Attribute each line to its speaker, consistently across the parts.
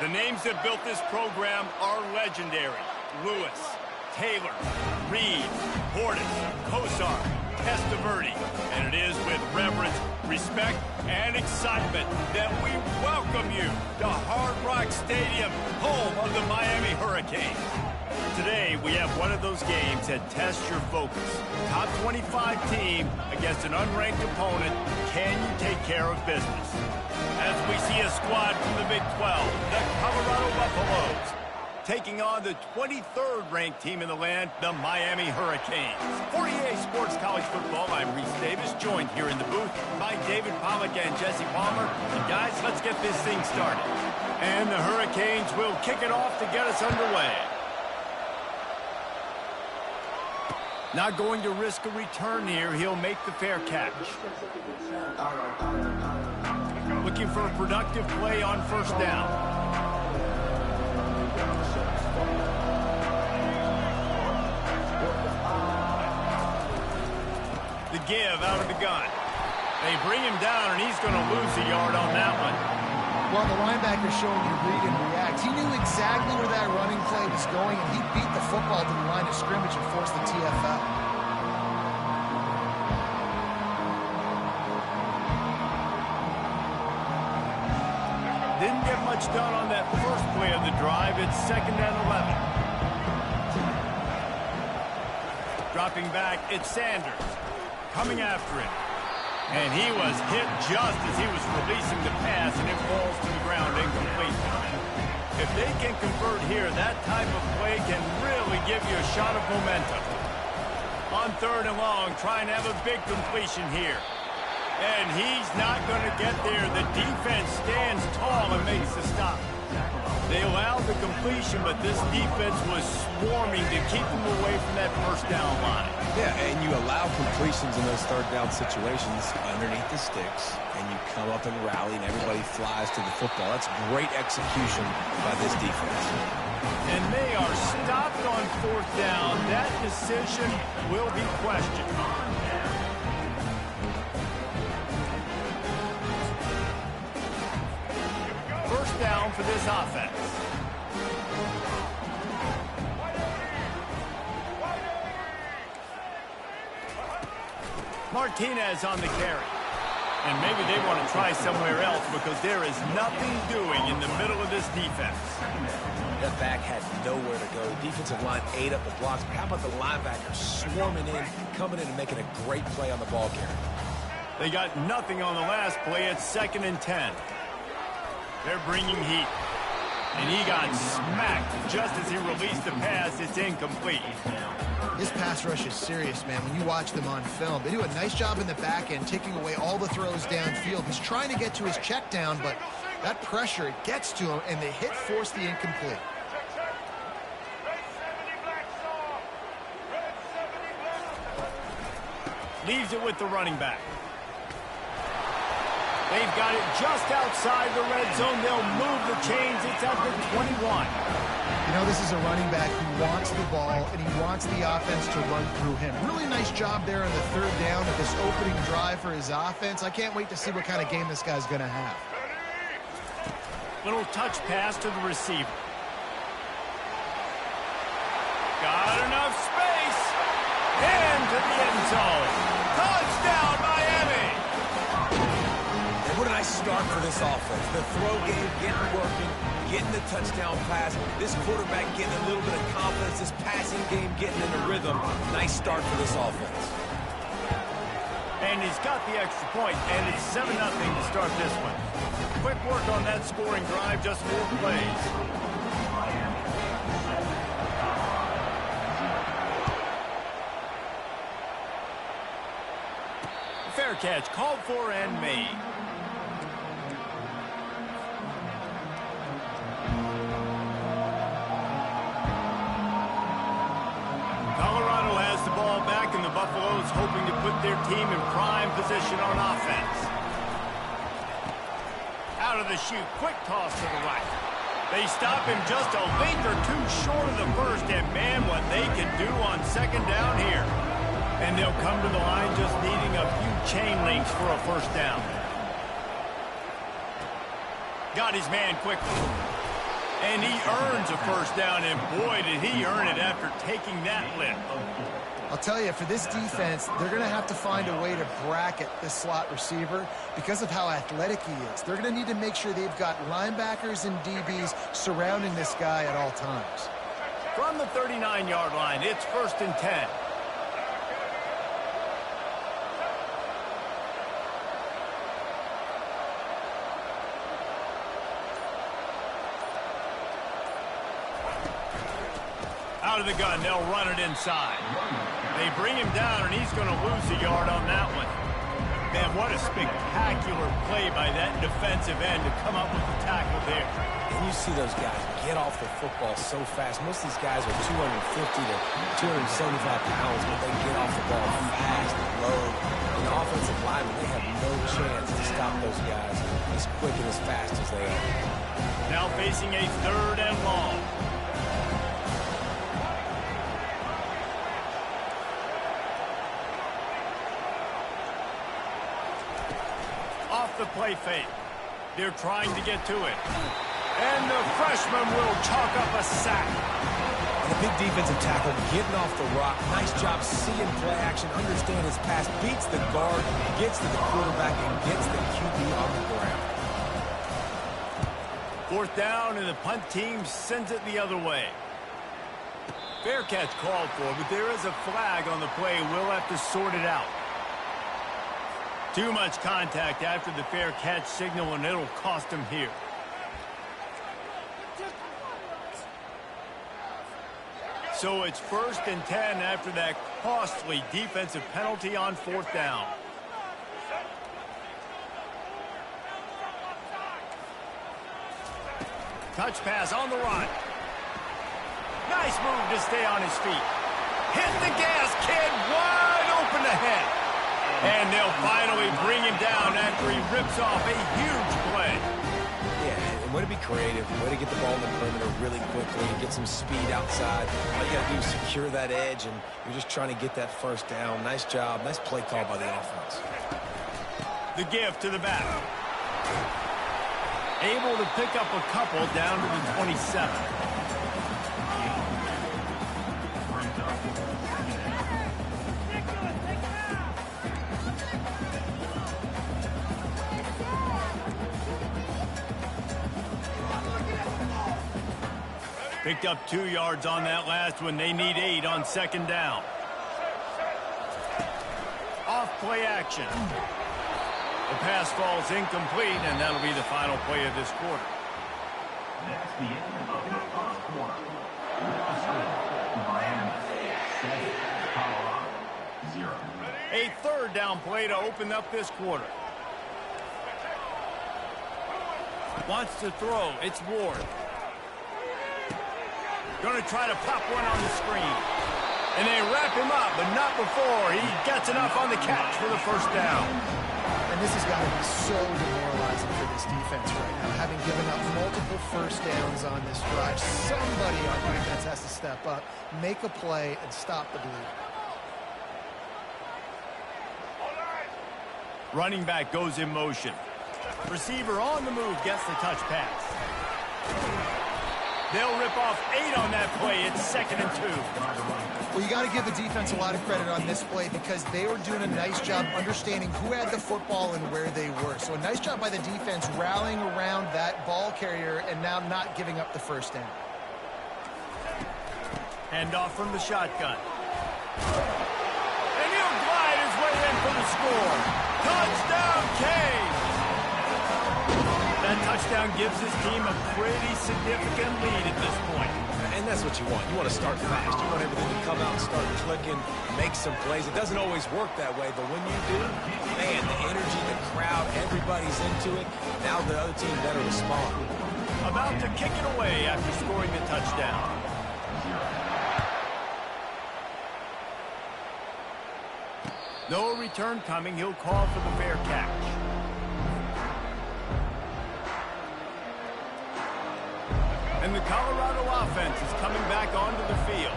Speaker 1: The names that built this program are legendary. Lewis, Taylor, Reed, Portis, Kosar, Testaverde. And it is with reverence, respect, and excitement that we welcome you to Hard Rock Stadium, home of the Miami Hurricanes. Today, we have one of those games that tests your focus. Top 25 team against an unranked opponent. Can you take care of business? As we see a squad from the Big 12, the Colorado Buffaloes, taking on the 23rd ranked team in the land, the Miami Hurricanes. For EA Sports College Football, I'm Reese Davis, joined here in the booth by David Pollack and Jesse Palmer. And guys, let's get this thing started. And the Hurricanes will kick it off to get us underway. Not going to risk a return here. He'll make the fair catch. Looking for a productive play on first down. The give out of the gun. They bring him down, and he's going to lose a yard on that one.
Speaker 2: Well, the linebacker's showing you read and react. He knew exactly where that running play was going, and he beat the football to the line of scrimmage and forced the TFL.
Speaker 1: Didn't get much done on that first play of the drive. It's 2nd and 11. Dropping back, it's Sanders. Coming after him. And he was hit just as he was releasing the pass, and it falls to the ground incomplete. If they can convert here, that type of play can really give you a shot of momentum. On 3rd and long, trying to have a big completion here. And he's not going to get there. The defense stands tall and makes the stop. They allowed the completion, but this defense was swarming to keep them away from that first down line.
Speaker 3: Yeah, and you allow completions in those 3rd down situations underneath the sticks, and you come up and rally, and everybody flies to the football. That's great execution by this defense.
Speaker 1: And they are stopped on 4th down. That decision will be questioned. First down for this offense. Martinez on the carry. And maybe they want to try somewhere else because there is nothing doing in the middle of this defense.
Speaker 3: That back had nowhere to go. Defensive line ate up the blocks. How about the linebackers swarming in, coming in and making a great play on the ball carrier?
Speaker 1: They got nothing on the last play. It's 2nd and 10. They're bringing heat. And he got smacked just as he released the pass. It's incomplete.
Speaker 2: This pass rush is serious, man. When you watch them on film, they do a nice job in the back end, taking away all the throws downfield. He's trying to get to his check down, but that pressure, it gets to him, and the hit forced the incomplete.
Speaker 1: Leaves it with the running back. They've got it just outside the red zone. They'll move the chains. It's at the 21.
Speaker 2: You know, this is a running back who wants the ball, and he wants the offense to run through him. Really nice job there on the 3rd down of this opening drive for his offense. I can't wait to see what kind of game this guy's going to have.
Speaker 1: Little touch pass to the receiver. Got enough space. Into the end zone. Touchdown, Miami.
Speaker 3: And what a nice start for this offense. The throw game getting working, getting the touchdown pass. This quarterback getting a little bit of confidence. This passing game getting in the rhythm. Nice start for this offense.
Speaker 1: And he's got the extra point, and it's 7-0 to start this one. Quick work on that scoring drive, just 4 plays. Fair catch, called for and made. Colorado has the ball back, and the Buffaloes hoping to put their team in prime position on offense. Out of the chute, quick toss to the right. They stop him just a link or two short of the first, and man, what they can do on 2nd down here. And they'll come to the line just needing a few chain links for a first down. Got his man quickly. And he earns a first down, and boy, did he earn it after taking that lift.
Speaker 2: I'll tell you, for this defense, they're going to have to find a way to bracket this slot receiver because of how athletic he is. They're going to need to make sure they've got linebackers and DBs surrounding this guy at all times.
Speaker 1: From the 39-yard line, it's 1st and 10. Out of the gun, they'll run it inside. They bring him down, and he's going to lose a yard on that one. Man, what a spectacular play by that defensive end to come up with the tackle there.
Speaker 3: And you see those guys get off the football so fast. Most of these guys are 250 to 275 pounds, but they get off the ball fast, low. And the offensive linemen, they have no chance to stop those guys as quick and as fast as they are.
Speaker 1: Now facing a 3rd and long. Off the play fake. They're trying to get to it. And the freshman will chalk up a sack.
Speaker 3: And a big defensive tackle getting off the rock. Nice job seeing play action, understand his pass, beats the guard, gets to the quarterback, and gets the QB on the ground.
Speaker 1: 4th down, and the punt team sends it the other way. Fair catch called for, but there is a flag on the play. We'll have to sort it out. Too much contact after the fair catch signal, and it'll cost him here. So it's 1st and 10 after that costly defensive penalty on 4th down. Touch pass on the run. Nice move to stay on his feet. Hit the gas, kid. Wide open ahead. And they'll finally bring him down after he rips off a huge play.
Speaker 3: Yeah, and way to be creative, way to get the ball in the perimeter really quickly, get some speed outside. All you got to do is secure that edge, and you're just trying to get that first down. Nice job. Nice play call by the offense.
Speaker 1: The give to the back. Able to pick up a couple down to the 27. Picked up 2 yards on that last one. They need 8 on 2nd down. Off play action. The pass falls incomplete, and that'll be the final play of this quarter.
Speaker 4: That's the end of the first quarter. Miami 7, Colorado 0.
Speaker 1: A 3rd down play to open up this quarter. Wants to throw. It's Ward. Going to try to pop one on the screen. And they wrap him up, but not before he gets enough on the catch for the first down.
Speaker 2: And this has got to be so demoralizing for this defense right now, having given up multiple first downs on this drive. Somebody on defense has to step up, make a play, and stop the bleed.
Speaker 1: Running back goes in motion. Receiver on the move gets the touch pass. They'll rip off 8 on that play. It's 2nd and 2.
Speaker 2: Well, you got to give the defense a lot of credit on this play because they were doing a nice job understanding who had the football and where they were. So a nice job by the defense rallying around that ball carrier and now not giving up the first down.
Speaker 1: Hand off from the shotgun. And he'll glide his way in for the score. Touchdown, Cage! That touchdown gives his team a pretty significant lead at this point.
Speaker 3: And that's what you want. You want to start fast. You want everything to come out and start clicking, make some plays. It doesn't always work that way, but when you do, man, the energy, the crowd, everybody's into it. Now the other team better respond.
Speaker 1: About to kick it away after scoring the touchdown. No return coming. He'll call for the fair catch. And the Colorado offense is coming back onto the field.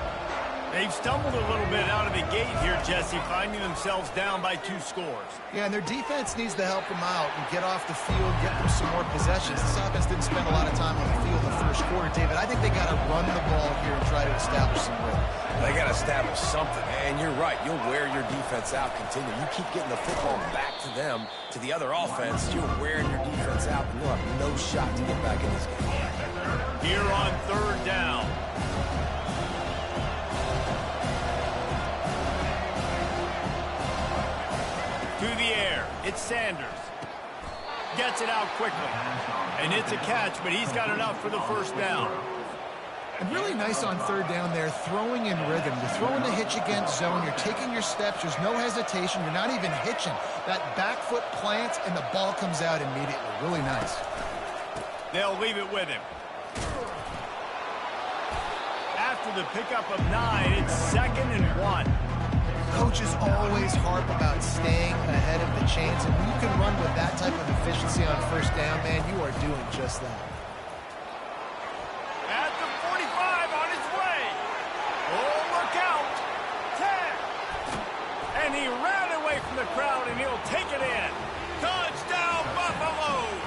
Speaker 1: They've stumbled a little bit out of the gate here, Jesse, finding themselves down by 2 scores.
Speaker 2: Yeah, and their defense needs to help them out and get off the field, get them some more possessions. This offense didn't spend a lot of time on the field in the first quarter, David. I think they got to run the ball here and try to establish some rhythm.
Speaker 3: They got to establish something, and you're right. You'll wear your defense out, continue. You keep getting the football back to them, to the other offense, you're wearing your defense out, and you'll have no shot to get back in this game.
Speaker 1: Here on 3rd down. To the air, it's Sanders. Gets it out quickly. And it's a catch, but he's got enough for the 1st down.
Speaker 2: And really nice on 3rd down there, throwing in rhythm. You're throwing the hitch against zone. You're taking your steps. There's no hesitation. You're not even hitching. That back foot plants, and the ball comes out immediately. Really nice.
Speaker 1: They'll leave it with him. After the pickup of 9, it's 2nd and 1.
Speaker 2: Coaches always harp about staying ahead of the chains, and when you can run with that type of efficiency on 1st down, man, you are doing just that.
Speaker 1: At the 45 on his way. Oh, look out. 10. And he ran away from the crowd, and he'll take it in. Touchdown, Buffaloes.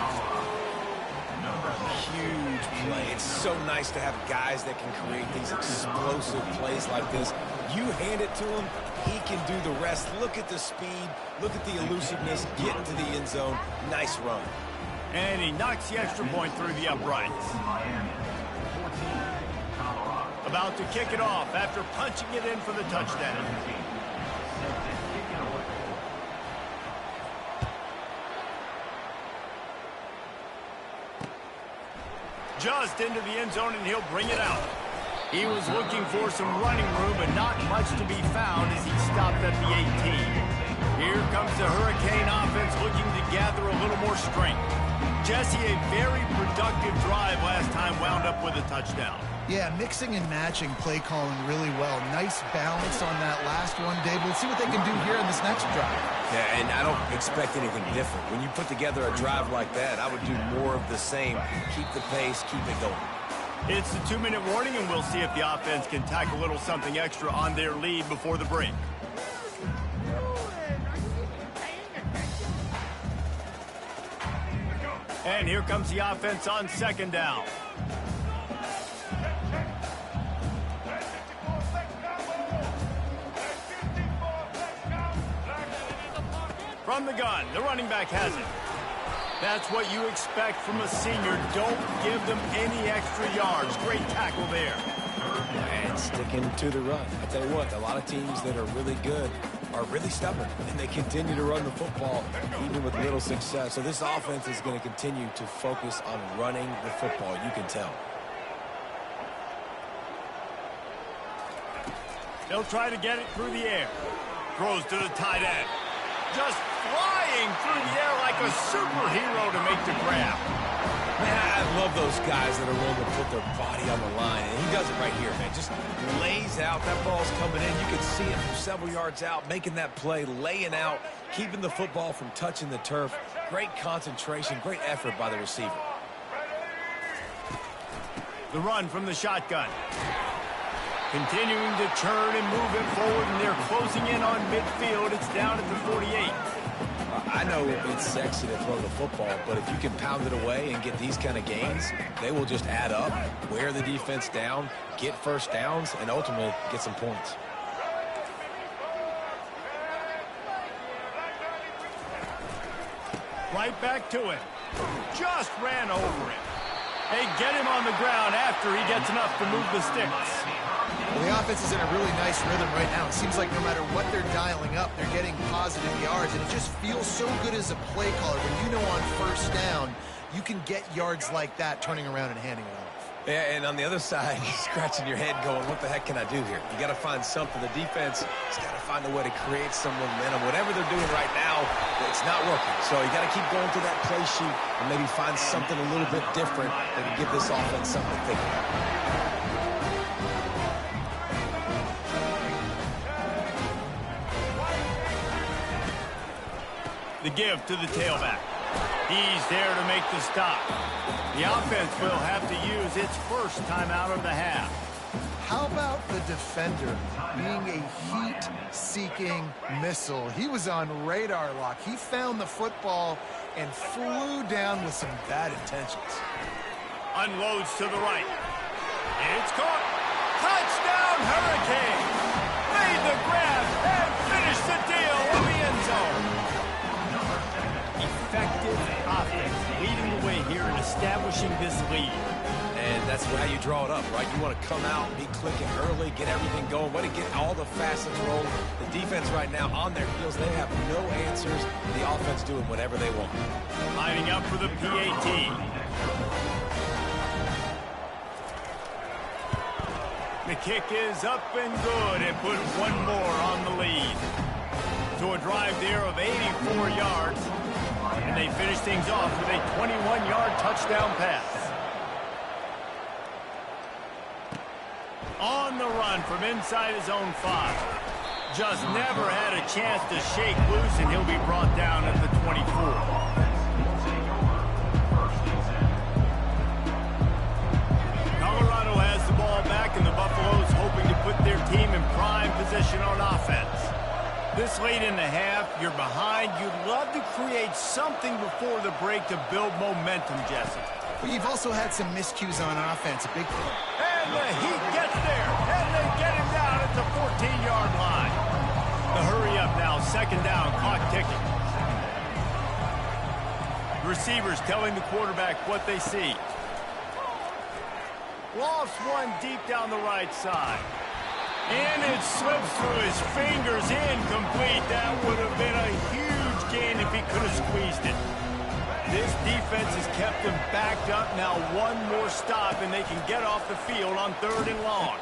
Speaker 3: Huge play. It's so nice to have guys that can create these explosive plays like this. You hand it to him, he can do the rest. Look at the speed. Look at the elusiveness. Get into the end zone. Nice run.
Speaker 1: And he knocks the extra point through the uprights. About to kick it off after punching it in for the touchdown. Just into the end zone, and he'll bring it out. He was looking for some running room, but not much to be found as he stopped at the 18. Here comes the Hurricane offense looking to gather a little more strength. Jesse, a very productive drive last time, wound up with a touchdown.
Speaker 2: Yeah, mixing and matching play calling really well. Nice balance on that last one, Dave. We'll see what they can do here in this next drive.
Speaker 3: Yeah, and I don't expect anything different. When you put together a drive like that, I would do more of the same. Keep the pace, keep it going.
Speaker 1: It's the 2-minute warning, and we'll see if the offense can tack a little something extra on their lead before the break. And here comes the offense on 2nd down. From the gun, the running back has it. That's what you expect from a senior. Don't give them any extra yards. Great tackle there.
Speaker 3: And sticking to the run. I tell you what, a lot of teams that are really good are really stubborn, and they continue to run the football even with little success. So this offense is going to continue to focus on running the football. You can tell.
Speaker 1: They'll try to get it through the air. Throws to the tight end. Just flying through the air like a superhero to make the grab.
Speaker 3: Man, I love those guys that are willing to put their body on the line. And he does it right here, man. Just lays out. That ball's coming in. You can see it from several yards out, making that play, laying out, keeping the football from touching the turf. Great concentration, great effort by the receiver.
Speaker 1: The run from the shotgun. Continuing to churn and move it forward, and they're closing in on midfield. It's down at the 48.
Speaker 3: I know it's sexy to throw the football, but if you can pound it away and get these kind of gains, they will just add up, wear the defense down, get 1st downs, and ultimately get some points.
Speaker 1: Right back to it. Just ran over it. They get him on the ground after he gets enough to move the sticks.
Speaker 2: Well, the offense is in a really nice rhythm right now. It seems like no matter what they're dialing up, they're getting positive yards, and it just feels so good as a play caller when you know on 1st down you can get yards like that turning around and handing it off.
Speaker 3: Yeah, and on the other side, you're scratching your head going, what the heck can I do here? You got to find something. The defense has got to find a way to create some momentum. Whatever they're doing right now, it's not working. So you got to keep going to that play sheet and maybe find something a little bit different that can give this offense something to think about.
Speaker 1: The give to the tailback. He's there to make the stop. The offense will have to use its 1st timeout of the half.
Speaker 2: How about the defender being a heat-seeking missile? He was on radar lock. He found the football and flew down with some bad intentions.
Speaker 1: Unloads to the right. It's caught. Touchdown, Hurricane. Made the grab and finished the deal in the end zone. Effective offense leading the way here in establishing this lead.
Speaker 3: And that's how you draw it up, right? You want to come out, be clicking early, get everything going, want to get all the facets rolling. The defense right now on their heels, they have no answers. The offense doing whatever they want.
Speaker 1: Lining up for the PAT. The kick is up and good and put one more on the lead. So a drive there of 84 yards. And they finish things off with a 21-yard touchdown pass. On the run from inside his own 5. Just never had a chance to shake loose, and he'll be brought down at the 24. Colorado has the ball back, and the Buffaloes hoping to put their team in prime position on offense. This late in the half, you're behind. You'd love to create something before the break to build momentum, Jesse.
Speaker 2: But you've also had some miscues on offense. A big play.
Speaker 1: And the Heat gets there, and they get him down at the 14-yard line. The hurry up now, second down, clock ticking. The receivers telling the quarterback what they see. Lost one deep down the right side. And it slips through his fingers, incomplete. That would have been a huge gain if he could have squeezed it. This defense has kept them backed up. Now one more stop, and they can get off the field on 3rd and long.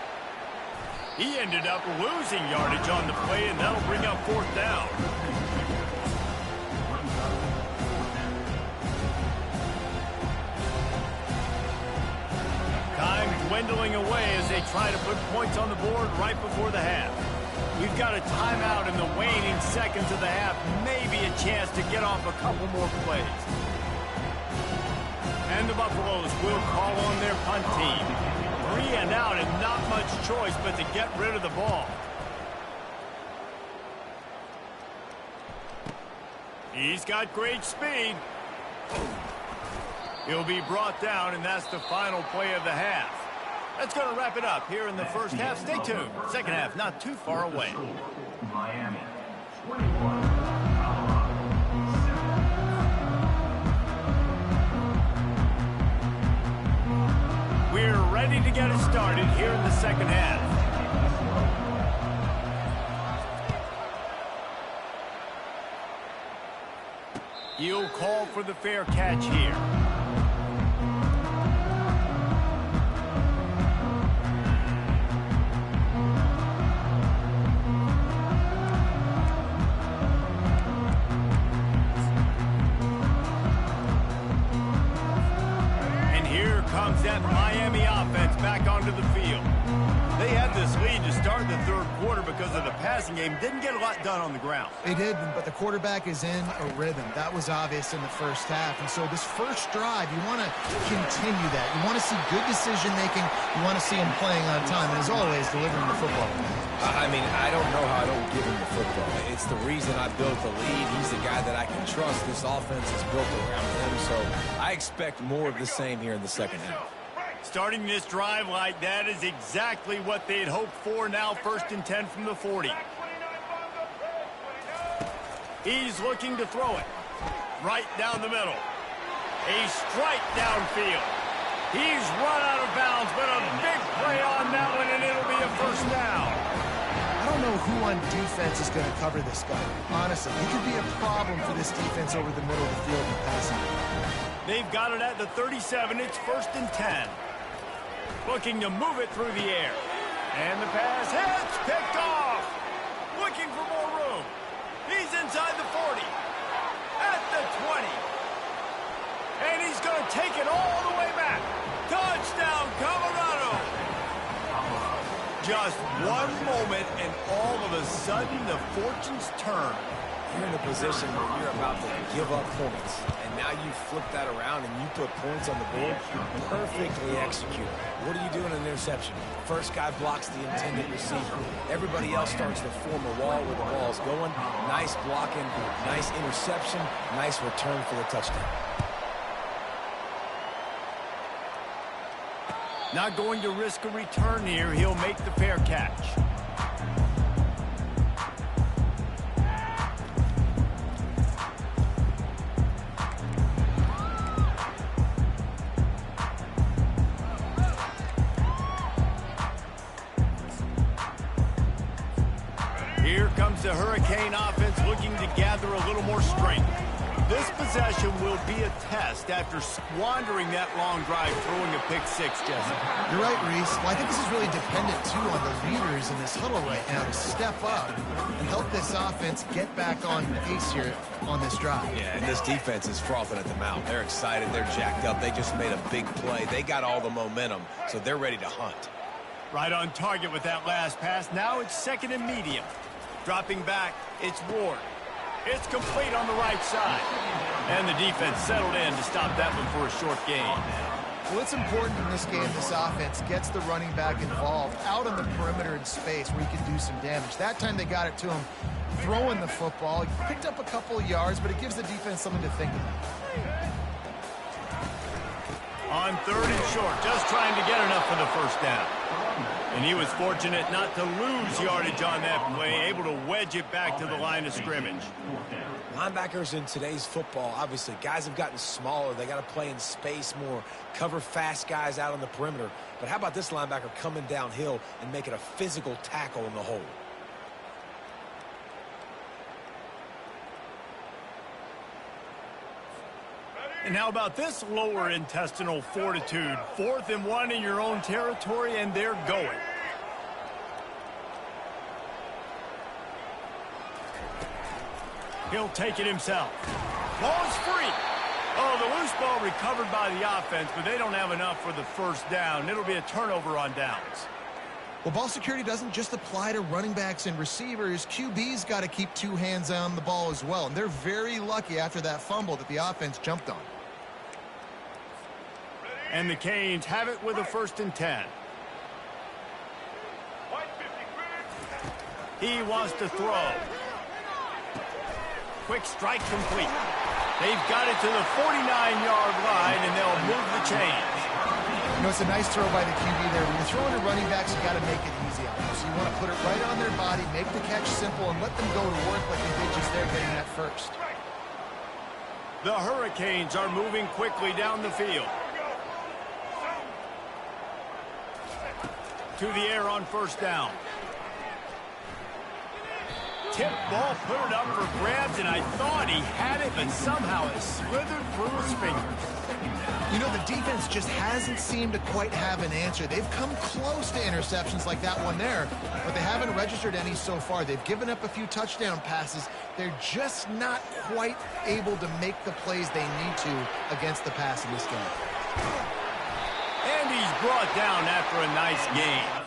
Speaker 1: He ended up losing yardage on the play, and that'll bring up 4th down. Time dwindling away as they try to put points on the board right before the half. We've got a timeout in the waning seconds of the half. Maybe a chance to get off a couple more plays. And the Buffaloes will call on their punt team. 3 and out and not much choice but to get rid of the ball. He's got great speed. He'll be brought down, and that's the final play of the half. That's going to wrap it up here in the first half. Stay tuned. Second half not too far away.
Speaker 4: Miami 21.
Speaker 1: We're ready to get it started here in the second half. He'll call for the fair catch here. Comes that Miami offense back onto the field. They had this lead to start the 3rd quarter because of the passing game. Didn't get a lot done on the ground.
Speaker 2: They did, but the quarterback is in a rhythm. That was obvious in the first half. And so this first drive, you want to continue that. You want to see good decision-making. You want to see him playing on time. And as always, delivering the football.
Speaker 3: I mean, I don't know how I don't give him the football. It's the reason I built the lead. He's the guy that I can trust. This offense is built around him, so I expect more of the same here in the second half.
Speaker 1: Starting this drive like that is exactly what they'd hoped for. Now 1st and 10 from the 40. He's looking to throw it. Right down the middle. A strike downfield. He's run out of bounds, but a big play on that one, and it'll be a 1st down.
Speaker 2: I don't know who on defense is going to cover this guy. Honestly, he could be a problem for this defense over the middle of the field in passing.
Speaker 1: They've got it at the 37. It's 1st and 10. Looking to move it through the air. And the pass hits, picked off. Looking for more room. He's inside the 40. At the 20. And he's going to take it all the way back. Touchdown, Colorado. Just one moment, and all of a sudden, the fortunes turn.
Speaker 3: You're in a position where you're about to give up points, and now you flip that around and you put points on the board. Perfectly executed. What do you do in an interception? First guy blocks the intended receiver. Everybody else starts to form a wall where the ball's going. Nice blocking, nice interception, nice return for the touchdown.
Speaker 1: Not going to risk a return here. He'll make the fair catch. Here comes the Hurricane offense looking to gather a little more strength. This possession will be a test after squandering that long drive, throwing a pick six, Jesse.
Speaker 2: You're right, Reese. Well, I think this is really dependent, too, on the leaders in this huddle right now to step up and help this offense get back on pace here on this drive.
Speaker 3: Yeah, and this defense is frothing at the mouth. They're excited. They're jacked up. They just made a big play. They got all the momentum, so they're ready to hunt.
Speaker 1: Right on target with that last pass. Now it's second and medium. Dropping back, it's Ward. It's complete on the right side. And the defense settled in to stop that one for a short gain.
Speaker 2: Well, it's important in this game this offense gets the running back involved out on the perimeter in space where he can do some damage. That time they got it to him throwing the football. He picked up a couple of yards, but it gives the defense something to think about.
Speaker 1: On third and short, just trying to get enough for the first down. And he was fortunate not to lose yardage on that play, able to wedge it back to the line of scrimmage.
Speaker 3: Linebackers in today's football, obviously, guys have gotten smaller. They got to play in space more, cover fast guys out on the perimeter. But how about this linebacker coming downhill and making a physical tackle in the hole?
Speaker 1: And how about this lower intestinal fortitude? 4th and 1 in your own territory, and they're going. He'll take it himself. Ball's free. Oh, the loose ball recovered by the offense, but they don't have enough for the first down. It'll be a turnover on downs.
Speaker 2: Well, ball security doesn't just apply to running backs and receivers. QB's got to keep two hands on the ball as well. And they're very lucky after that fumble that the offense jumped on.
Speaker 1: And the Canes have it with a 1st and 10. He wants to throw. Quick strike complete. They've got it to the 49-yard line, and they'll move the chains.
Speaker 2: You know, it's a nice throw by the QB there. When you're throwing to running backs, you got to make it easy on them. So you want to put it right on their body, make the catch simple, and let them go to work like they did just there getting that first.
Speaker 1: The Hurricanes are moving quickly down the field. To the air on first down. Tip ball, put it up for grabs, and I thought he had it, but somehow it slithered through his fingers.
Speaker 2: You know, the defense just hasn't seemed to quite have an answer. They've come close to interceptions like that one there, but they haven't registered any so far. They've given up a few touchdown passes. They're just not quite able to make the plays they need to against the pass in this game.
Speaker 1: And he's brought down after a nice game.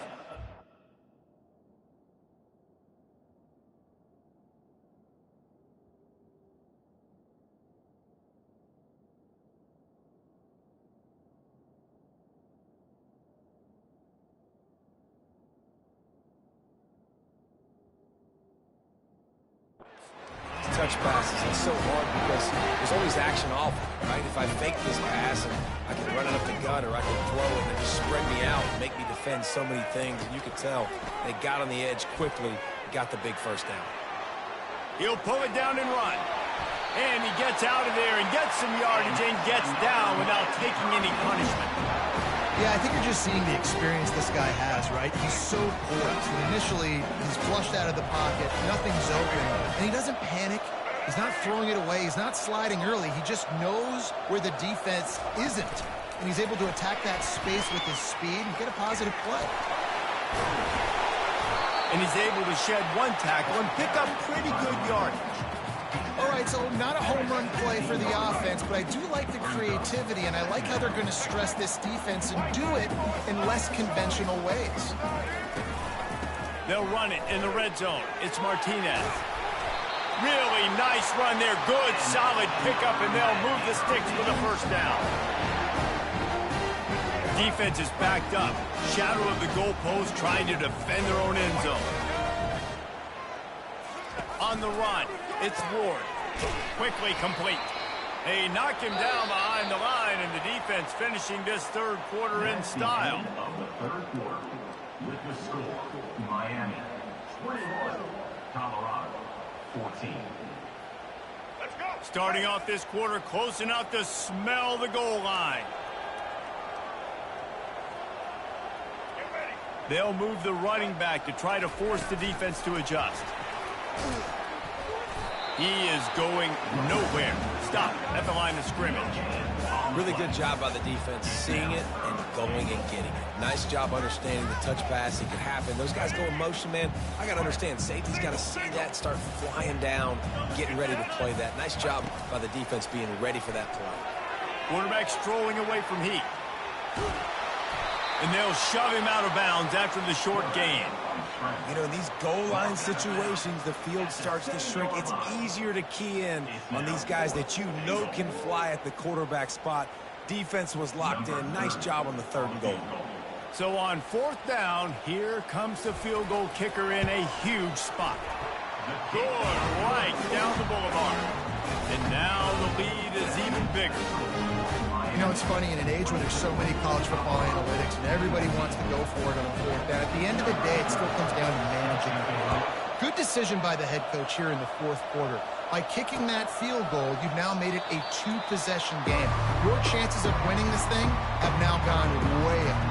Speaker 3: Touch passes, it's so hard because there's always action off, right? If I fake this pass and I can run it up the gut, or I can throw it and just spread me out and make me defend so many things, and you can tell they got on the edge quickly, got the big first down.
Speaker 1: He'll pull it down and run. And he gets out of there and gets some yardage and gets down without taking any punishment.
Speaker 2: Yeah, I think you're just seeing the experience this guy has, right? He's so poised. And initially, he's flushed out of the pocket. Nothing's open. And he doesn't panic. He's not throwing it away. He's not sliding early. He just knows where the defense isn't. And he's able to attack that space with his speed and get a positive play.
Speaker 1: And he's able to shed one tackle and pick up pretty good yardage.
Speaker 2: All right, so not a home run play for the offense, but I do like the creativity, and I like how they're going to stress this defense and do it in less conventional ways.
Speaker 1: They'll run it in the red zone. It's Martinez. Really nice run there. Good, solid pickup, and they'll move the sticks for the first down. Defense is backed up. Shadow of the goalpost trying to defend their own end zone. On the run, it's Ward. Quickly complete. They knock him down behind the line, and the defense finishing this third quarter in style.
Speaker 4: Of the third quarter, with the score, Miami 21, Colorado 14.
Speaker 1: Let's go. Starting off this quarter close enough to smell the goal line. They'll move the running back to try to force the defense to adjust. He is going nowhere. Stop at the line of scrimmage.
Speaker 3: Really good job by the defense, seeing it and going and getting it. Nice job understanding the touch pass. It could happen. Those guys go in motion, man. I got to understand, safety's got to see that, start flying down, getting ready to play that. Nice job by the defense being ready for that play.
Speaker 1: Quarterback strolling away from heat. And they'll shove him out of bounds after the short gain.
Speaker 3: You know, in these goal line situations, the field starts to shrink. It's easier to key in on these guys that you know can fly at the quarterback spot. Defense was locked in. Nice job on the 3rd and goal.
Speaker 1: So on 4th down, here comes the field goal kicker in a huge spot. Good right down the boulevard. And now the lead is even bigger.
Speaker 2: You know, it's funny, in an age where there's so many college football analytics and everybody wants to go for it on 4th down, at the end of the day, it still comes down to managing the game. Good decision by the head coach here in the 4th quarter. By kicking that field goal, you've now made it a 2-possession game. Your chances of winning this thing have now gone way up.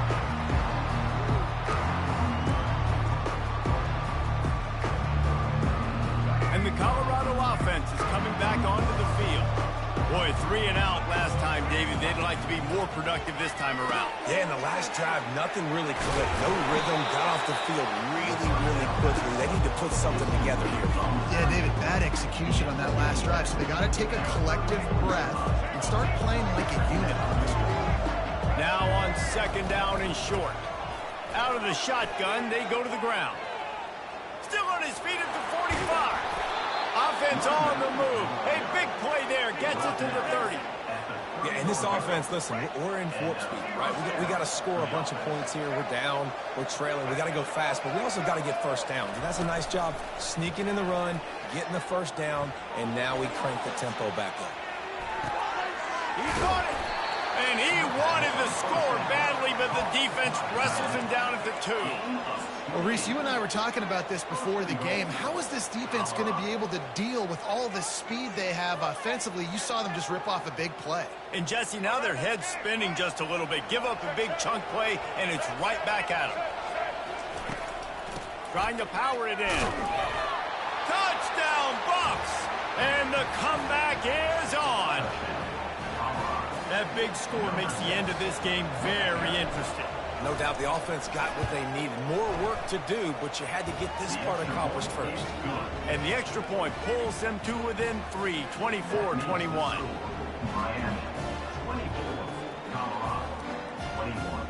Speaker 1: And the Colorado offense is coming back onto the field. Boy, 3 and out last time, David. They'd like to be more productive this time around.
Speaker 3: Yeah, in the last drive, nothing really clicked. No rhythm, got off the field really quickly. They need to put something together here.
Speaker 2: Yeah, David, bad execution on that last drive. So they got to take a collective breath and start playing like a unit on this one.
Speaker 1: Now on 2nd down and short. Out of the shotgun, they go to the ground. Still on his feet at the 45. Offense on the move. A big play there. Gets it to the 30.
Speaker 3: Yeah, and this offense, listen, we're in warp speed, right? We got to score a bunch of points here. We're down. We're trailing. We got to go fast, but we also got to get first downs. And that's a nice job sneaking in the run, getting the first down, and now we crank the tempo back up.
Speaker 1: He got it. And he wanted the score badly, but the defense wrestles him down at the 2.
Speaker 2: Well, Reese, you and I were talking about this before the game. How is this defense going to be able to deal with all the speed they have offensively? You saw them just rip off a big play.
Speaker 1: And, Jesse, now their head's spinning just a little bit. Give up a big chunk play, and it's right back at them. Trying to power it in. Touchdown, Bucs! And the comeback is on. That big score makes the end of this game very interesting.
Speaker 3: No doubt the offense got what they needed. More work to do, but you had to get this part accomplished first.
Speaker 1: And the extra point pulls them to within 3, 24-21.
Speaker 4: Miami 24, Colorado 21.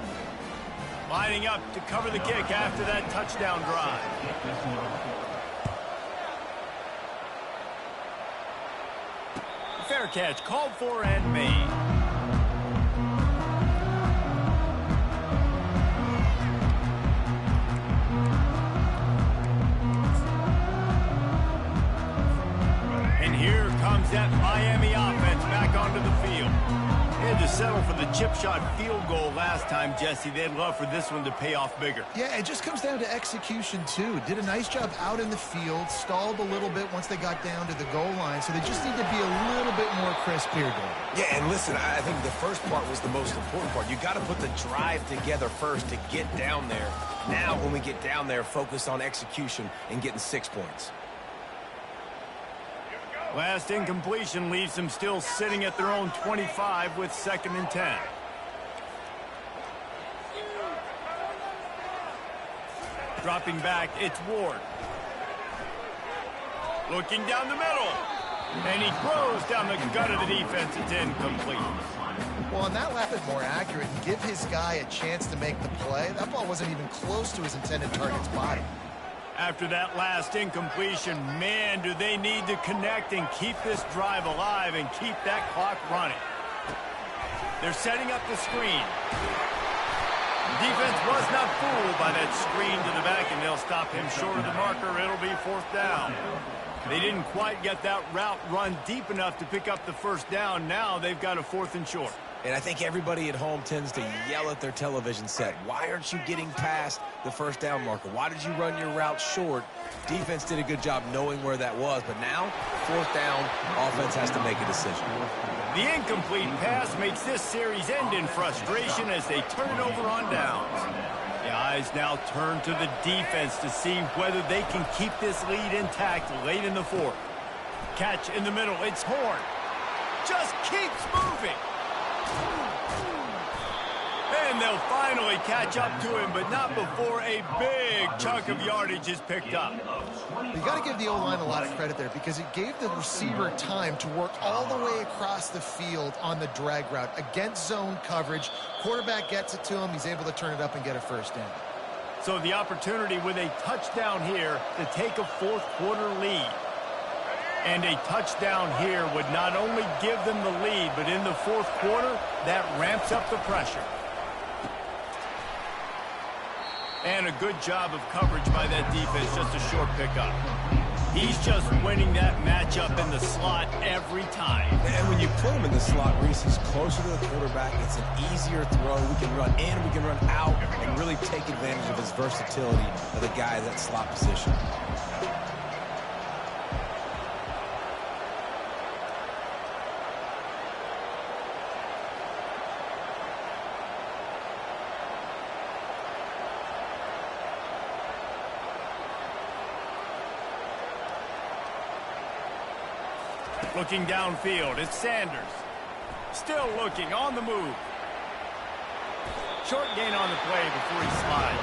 Speaker 1: Lining up to cover the kick after that touchdown drive. Fair catch called for and made. That Miami offense back onto the field. They had to settle for the chip shot field goal last time, Jesse. They'd love for this one to pay off bigger.
Speaker 2: Yeah, it just comes down to execution, too. Did a nice job out in the field, stalled a little bit once they got down to the goal line, so they just need to be a little bit more crisp here, Dave.
Speaker 3: Yeah, and listen, I think the first part was the most important part. You got to put the drive together first to get down there. Now, when we get down there, focus on execution and getting 6 points.
Speaker 1: Last incompletion leaves them still sitting at their own 25 with 2nd and 10. Dropping back, it's Ward. Looking down the middle. And he throws down the gut of the defense. It's incomplete.
Speaker 2: Well, on that left, more accurate and give his guy a chance to make the play. That ball wasn't even close to his intended target's body.
Speaker 1: After that last incompletion, man, do they need to connect and keep this drive alive and keep that clock running. They're setting up the screen. Defense was not fooled by that screen to the back, and they'll stop him short of the marker. It'll be 4th down. They didn't quite get that route run deep enough to pick up the first down. Now they've got a 4th and short.
Speaker 3: And I think everybody at home tends to yell at their television set. Why aren't you getting past the first down marker? Why did you run your route short? Defense did a good job knowing where that was, but now, 4th down, offense has to make a decision.
Speaker 1: The incomplete pass makes this series end in frustration as they turn it over on downs. The eyes now turn to the defense to see whether they can keep this lead intact late in the 4th. Catch in the middle. It's Horn. Just keeps moving. And they'll finally catch up to him, but not before a big chunk of yardage is picked up.
Speaker 2: You got to give the O-line a lot of credit there because it gave the receiver time to work all the way across the field on the drag route against zone coverage. Quarterback gets it to him. He's able to turn it up and get a first down.
Speaker 1: So the opportunity with a touchdown here to take a 4th quarter lead. And a touchdown here would not only give them the lead, but in the 4th quarter, that ramps up the pressure. And a good job of coverage by that defense, just a short pickup. He's just winning that matchup in the slot every time.
Speaker 3: And when you put him in the slot, Reese, he's closer to the quarterback. It's an easier throw. We can run in, we can run out, and really take advantage of his versatility of the guy in that slot position.
Speaker 1: Looking downfield, it's Sanders. Still looking, on the move. Short gain on the play before he slides.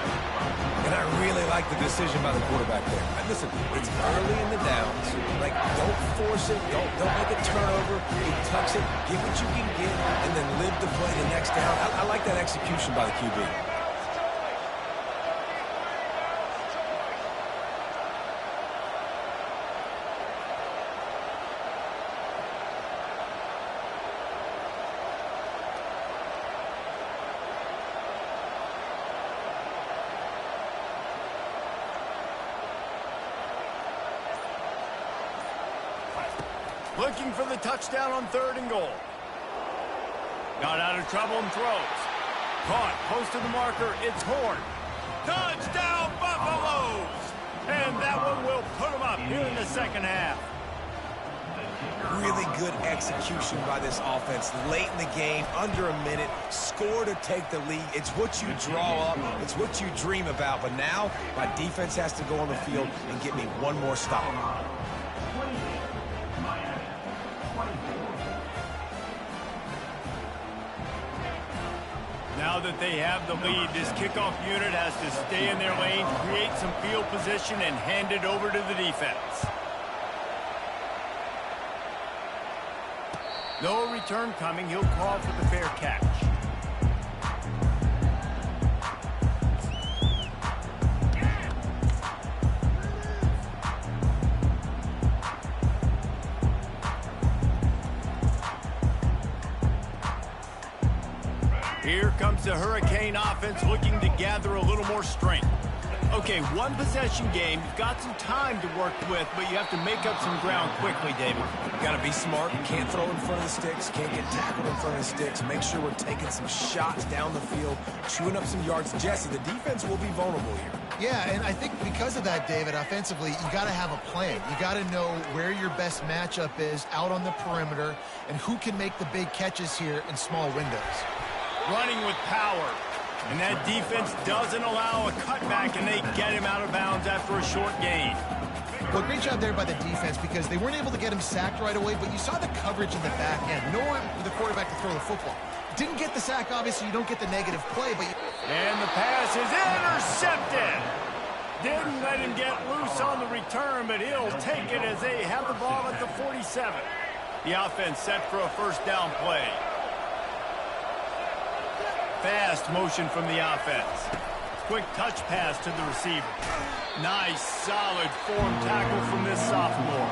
Speaker 3: And I really like the decision by the quarterback there. And listen, it's early in the downs. Like, don't force it. Don't make a turnover. You touch it, get what you can get, and then live to play the next down. I like that execution by the QB.
Speaker 1: Looking for the touchdown on 3rd and goal. Got out of trouble and throws. Caught close to the marker. It's Horn. Touchdown, Buffaloes! And that one will put them up here in the 2nd half.
Speaker 3: Really good execution by this offense. Late in the game, under a minute, score to take the lead. It's what you draw up. It's what you dream about. But now, my defense has to go on the field and get me one more stop.
Speaker 1: Now that they have the lead, this kickoff unit has to stay in their lane, create some field position, and hand it over to the defense. No return coming. He'll call for the fair catch. Here comes the Hurricane offense looking to gather a little more strength. Okay, one possession game. You've got some time to work with, but you have to make up some ground quickly, David.
Speaker 3: Got to be smart. Can't throw in front of the sticks. Can't get tackled in front of the sticks. Make sure we're taking some shots down the field, chewing up some yards. Jesse, the defense will be vulnerable here.
Speaker 2: Yeah, and I think because of that, David, offensively, you got to have a plan. You got to know where your best matchup is out on the perimeter and who can make the big catches here in small windows.
Speaker 1: Running with power. And that defense doesn't allow a cutback, and they get him out of bounds after a short gain.
Speaker 2: Well, great job there by the defense because they weren't able to get him sacked right away, but you saw the coverage in the back end. Nowhere for the quarterback to throw the football. Didn't get the sack, obviously. You don't get the negative play, but...
Speaker 1: And the pass is intercepted. Didn't let him get loose on the return, but he'll take it as they have the ball at the 47. The offense set for a first down play. Fast motion from the offense. Quick touch pass to the receiver. Nice, solid form tackle from this sophomore.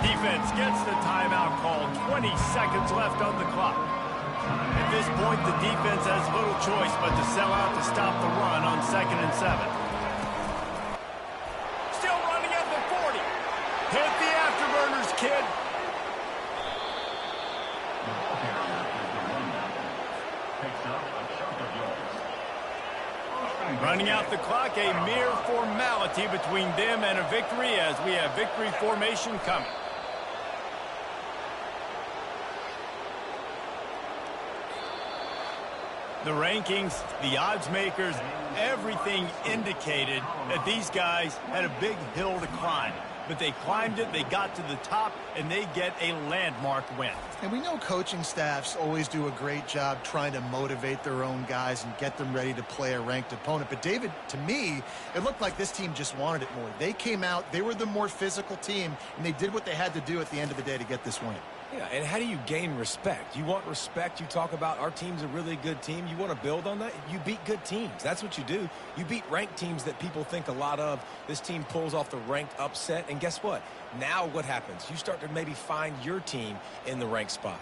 Speaker 1: Defense gets the timeout called. 20 seconds left on the clock. At this point, the defense has little choice but to sell out to stop the run on 2nd and 7. Still running at the 40. Hit the afterburners, kid. Running out the clock, a mere formality between them and a victory as we have victory formation coming. The rankings, the odds makers, everything indicated that these guys had a big hill to climb. But they climbed it, they got to the top, and they get a landmark win.
Speaker 2: And we know coaching staffs always do a great job trying to motivate their own guys and get them ready to play a ranked opponent. But, David, to me, it looked like this team just wanted it more. They came out, they were the more physical team, and they did what they had to do at the end of the day to get this win.
Speaker 3: Yeah, and how do you gain respect? You want respect. You talk about our team's a really good team. You want to build on that. You beat good teams. That's what you do. You beat ranked teams that people think a lot of. This team pulls off the ranked upset, and guess what? Now what happens? You start to maybe find your team in the ranked spot.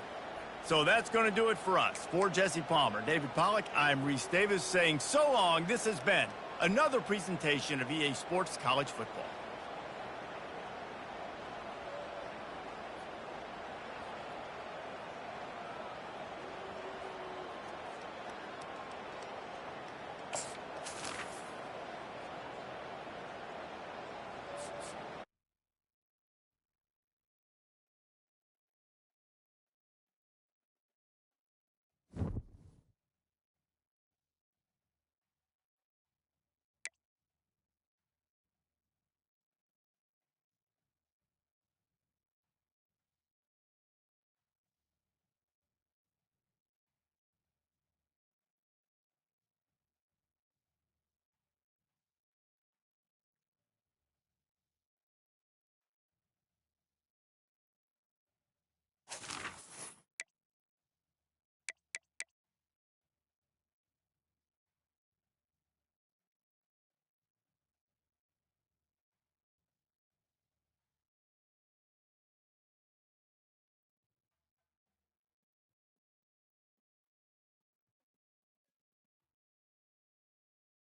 Speaker 1: So that's going to do it for us. For Jesse Palmer, David Pollack, I'm Reese Davis saying so long. This has been another presentation of EA Sports College Football.